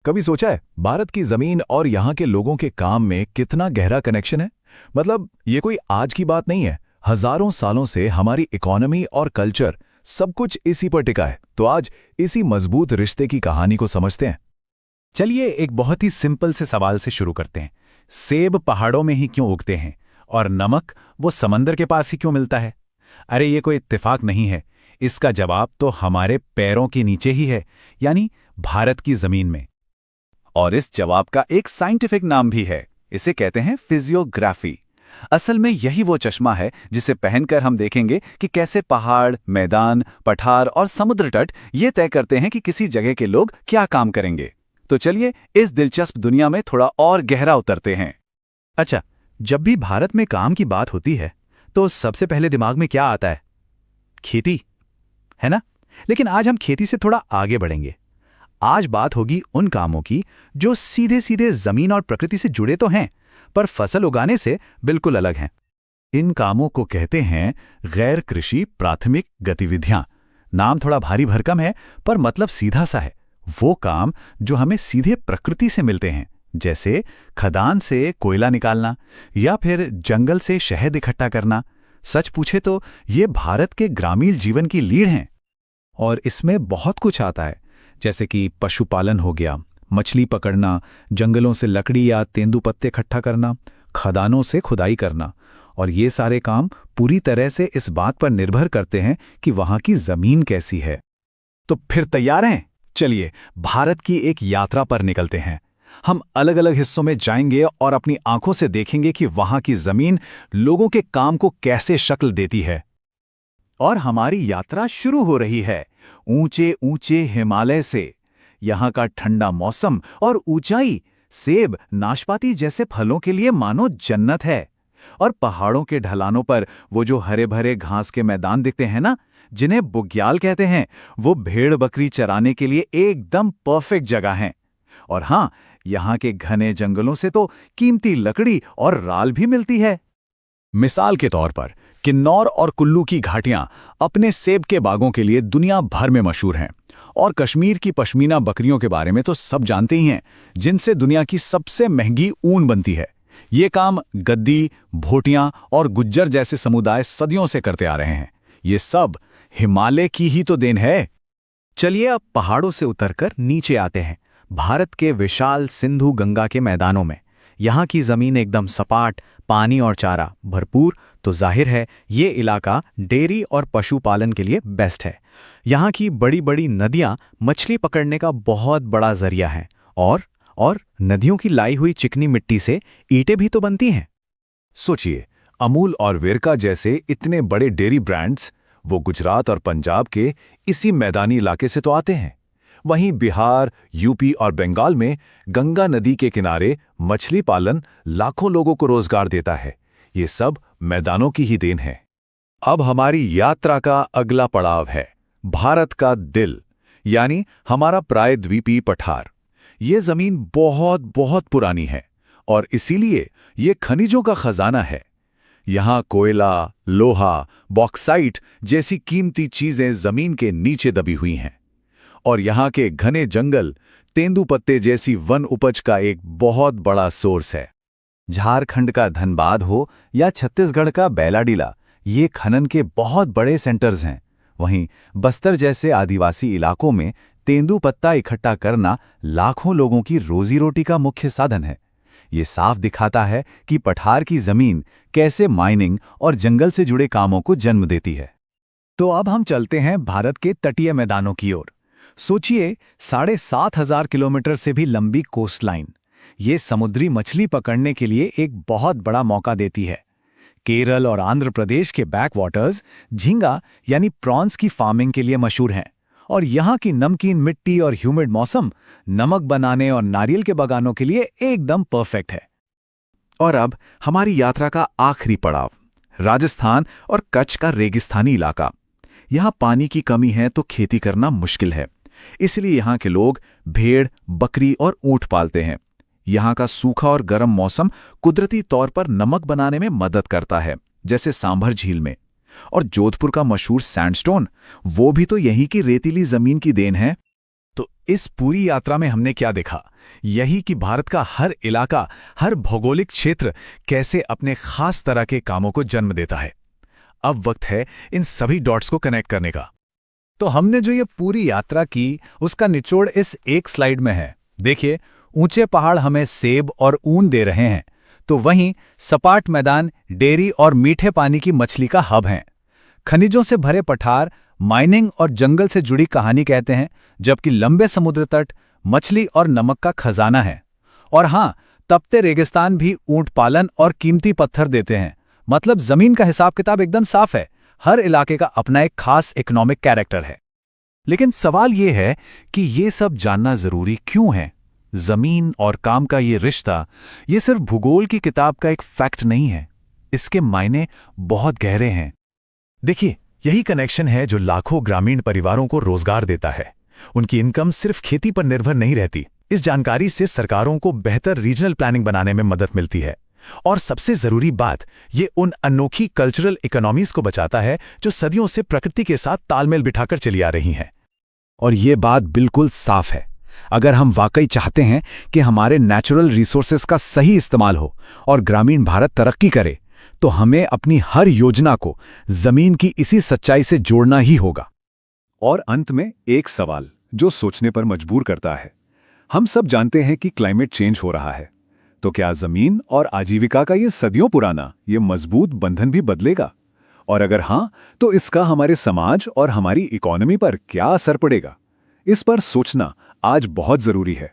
कभी सोचा है भारत की जमीन और यहाँ के लोगों के काम में कितना गहरा कनेक्शन है। मतलब ये कोई आज की बात नहीं है। हजारों सालों से हमारी इकोनॉमी और कल्चर सब कुछ इसी पर टिका है। तो आज इसी मजबूत रिश्ते की कहानी को समझते हैं। चलिए एक बहुत ही सिंपल से सवाल से शुरू करते हैं। सेब पहाड़ों में ही क्यों उगते हैं और नमक वो समंदर के पास ही क्यों मिलता है? अरे ये कोई इत्तेफाक नहीं है। इसका जवाब तो हमारे पैरों के नीचे ही है, यानी भारत की जमीन में। और इस जवाब का एक साइंटिफिक नाम भी है। इसे कहते हैं फिजियोग्राफी। असल में यही वो चश्मा है जिसे पहनकर हम देखेंगे कि कैसे पहाड़, मैदान, पठार और समुद्र तट ये तय करते हैं कि किसी जगह के लोग क्या काम करेंगे। तो चलिए इस दिलचस्प दुनिया में थोड़ा और गहरा उतरते हैं। अच्छा, जब भी भारत में काम की बात होती है तो सबसे पहले दिमाग में क्या आता है? खेती, है ना? लेकिन आज हम खेती से थोड़ा आगे बढ़ेंगे। आज बात होगी उन कामों की जो सीधे सीधे जमीन और प्रकृति से जुड़े तो हैं, पर फसल उगाने से बिल्कुल अलग हैं। इन कामों को कहते हैं गैर कृषि प्राथमिक गतिविधियां। नाम थोड़ा भारी भरकम है, पर मतलब सीधा सा है। वो काम जो हमें सीधे प्रकृति से मिलते हैं, जैसे खदान से कोयला निकालना या फिर जंगल से शहद इकट्ठा करना। सच पूछे तो ये भारत के ग्रामीण जीवन की लीड हैं। और इसमें बहुत कुछ आता है, जैसे कि पशुपालन हो गया, मछली पकड़ना, जंगलों से लकड़ी या तेंदुपत्ते इकट्ठा करना, खदानों से खुदाई करना। और ये सारे काम पूरी तरह से इस बात पर निर्भर करते हैं कि वहाँ की जमीन कैसी है। तो फिर तैयार हैं? चलिए भारत की एक यात्रा पर निकलते हैं। हम अलग अलग हिस्सों में जाएंगे और अपनी आंखों से देखेंगे कि वहाँ की जमीन लोगों के काम को कैसे शक्ल देती है। और हमारी यात्रा शुरू हो रही है ऊंचे ऊंचे हिमालय से। यहाँ का ठंडा मौसम और ऊंचाई सेब, नाशपाती जैसे फलों के लिए मानो जन्नत है। और पहाड़ों के ढलानों पर वो जो हरे भरे घास के मैदान दिखते हैं ना, जिन्हें बुग्याल कहते हैं, वो भेड़ बकरी चराने के लिए एकदम परफेक्ट जगह हैं। और हाँ, यहाँ के घने जंगलों से तो कीमती लकड़ी और राल भी मिलती है। मिसाल के तौर पर किन्नौर और कुल्लू की घाटियां अपने सेब के बागों के लिए दुनिया भर में मशहूर हैं। और कश्मीर की पश्मीना बकरियों के बारे में तो सब जानते ही हैं, जिनसे दुनिया की सबसे महंगी ऊन बनती है। ये काम गद्दी, भोटियां और गुज्जर जैसे समुदाय सदियों से करते आ रहे हैं। ये सब हिमालय की ही तो देन है। चलिए अब पहाड़ों से उतरकर नीचे आते हैं, भारत के विशाल सिंधु गंगा के मैदानों में। यहाँ की जमीन एकदम सपाट, पानी और चारा भरपूर, तो जाहिर है ये इलाका डेयरी और पशुपालन के लिए बेस्ट है। यहाँ की बड़ी बड़ी नदियाँ मछली पकड़ने का बहुत बड़ा जरिया हैं। और नदियों की लाई हुई चिकनी मिट्टी से ईंटें भी तो बनती हैं। सोचिए, अमूल और वेरका जैसे इतने बड़े डेयरी ब्रांड्स वो गुजरात और पंजाब के इसी मैदानी इलाके से तो आते हैं। वहीं बिहार, यूपी और बंगाल में गंगा नदी के किनारे मछली पालन लाखों लोगों को रोजगार देता है। ये सब मैदानों की ही देन है। अब हमारी यात्रा का अगला पड़ाव है भारत का दिल, यानी हमारा प्रायद्वीपीय पठार। ये जमीन बहुत बहुत पुरानी है और इसीलिए ये खनिजों का खजाना है। यहाँ कोयला, लोहा, बॉक्साइट जैसी कीमती चीजें जमीन के नीचे दबी हुई हैं। और यहाँ के घने जंगल तेंदुपत्ते जैसी वन उपज का एक बहुत बड़ा सोर्स है। झारखंड का धनबाद हो या छत्तीसगढ़ का बैलाडीला, ये खनन के बहुत बड़े सेंटर्स हैं। वहीं बस्तर जैसे आदिवासी इलाकों में तेंदुपत्ता इकट्ठा करना लाखों लोगों की रोजी रोटी का मुख्य साधन है। ये साफ दिखाता है कि पठार की जमीन कैसे माइनिंग और जंगल से जुड़े कामों को जन्म देती है। तो अब हम चलते हैं भारत के तटीय मैदानों की ओर। सोचिए, 7,500 किलोमीटर से भी लंबी कोस्ट लाइन ये समुद्री मछली पकड़ने के लिए एक बहुत बड़ा मौका देती है। केरल और आंध्र प्रदेश के बैक वाटर्स झींगा यानी प्रॉन्स की फार्मिंग के लिए मशहूर हैं। और यहाँ की नमकीन मिट्टी और ह्यूमिड मौसम नमक बनाने और नारियल के बागानों के लिए एकदम परफेक्ट है। और अब हमारी यात्रा का आखिरी पड़ाव, राजस्थान और कच्छ का रेगिस्तानी इलाका। यहाँ पानी की कमी है तो खेती करना मुश्किल है, इसलिए यहाँ के लोग भेड़, बकरी और ऊंट पालते हैं। यहाँ का सूखा और गर्म मौसम कुदरती तौर पर नमक बनाने में मदद करता है, जैसे सांभर झील में। और जोधपुर का मशहूर सैंडस्टोन, वो भी तो यहीं की रेतीली जमीन की देन है। तो इस पूरी यात्रा में हमने क्या देखा? यही कि भारत का हर इलाका, हर भौगोलिक क्षेत्र कैसे अपने खास तरह के कामों को जन्म देता है। अब वक्त है इन सभी डॉट्स को कनेक्ट करने का। तो हमने जो ये पूरी यात्रा की, उसका निचोड़ इस एक स्लाइड में है। देखिए, ऊंचे पहाड़ हमें सेब और ऊन दे रहे हैं, तो वहीं सपाट मैदान डेयरी और मीठे पानी की मछली का हब हैं। खनिजों से भरे पठार माइनिंग और जंगल से जुड़ी कहानी कहते हैं, जबकि लंबे समुद्र तट मछली और नमक का खजाना है। और हाँ, तपते रेगिस्तान भी ऊंट पालन और कीमती पत्थर देते हैं। मतलब जमीन का हिसाब किताब एकदम साफ है। हर इलाके का अपना एक खास इकोनॉमिक कैरेक्टर है। लेकिन सवाल ये है कि ये सब जानना जरूरी क्यों है? जमीन और काम का ये रिश्ता, ये सिर्फ भूगोल की किताब का एक फैक्ट नहीं है। इसके मायने बहुत गहरे हैं। देखिए, यही कनेक्शन है जो लाखों ग्रामीण परिवारों को रोजगार देता है। उनकी इनकम सिर्फ खेती पर निर्भर नहीं रहती। इस जानकारी से सरकारों को बेहतर रीजनल प्लानिंग बनाने में मदद मिलती है। और सबसे जरूरी बात, ये उन अनोखी कल्चरल इकोनॉमीज को बचाता है जो सदियों से प्रकृति के साथ तालमेल बिठाकर चली आ रही हैं। और ये बात बिल्कुल साफ है। अगर हम वाकई चाहते हैं कि हमारे नेचुरल रिसोर्सेज का सही इस्तेमाल हो और ग्रामीण भारत तरक्की करे, तो हमें अपनी हर योजना को जमीन की इसी सच्चाई से जोड़ना ही होगा। और अंत में एक सवाल जो सोचने पर मजबूर करता है। हम सब जानते हैं कि क्लाइमेट चेंज हो रहा है, तो क्या जमीन और आजीविका का ये सदियों पुराना, ये मजबूत बंधन भी बदलेगा? और अगर हां, तो इसका हमारे समाज और हमारी इकोनॉमी पर क्या असर पड़ेगा? इस पर सोचना आज बहुत जरूरी है।